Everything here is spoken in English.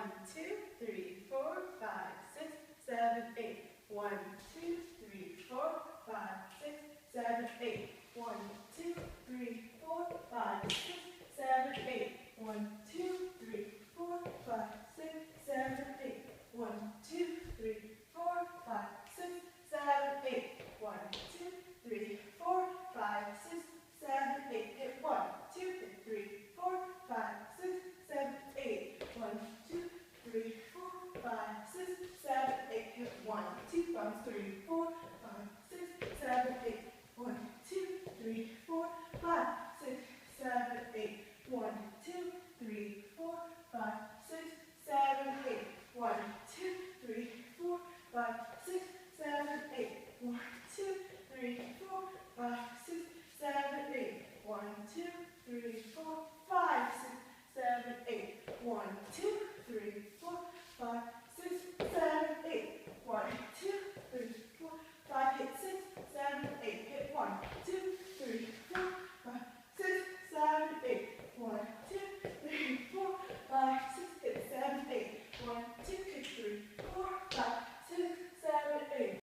2, 3, 4, 5, 6, 7, 8. 1, 2, 3, 4, 5, 6, 7, 8. 1, 2, 3, 4, 5, 6, 7, 8. 1, 2, 3, 4, 5, 6, 7, 8. 1, 2, 3, 4, 5, 6, 7, 8. 1, 2, 3, 4, 5, 6, 7, 8. Hit 1, 2, 3, 4, 5, 6, 7, 8. 1, 2, 3, 4, 5, 6, 7, 8. Hit 1, 2, 3, 4, 5, 6, 7, 8. 1, 2, 3, 4, 5, 6, 7, 8. 1, 2, 3, 4, 5, 6, 7, 8. 1, 2, 3, 4, 5, 6, 7, 8. 1, 2, 3, 4, 5, 6, 7, 8. 1, 2, 3, 4, 5, 6, 7, 8. 1, 2, 3, 4, 5,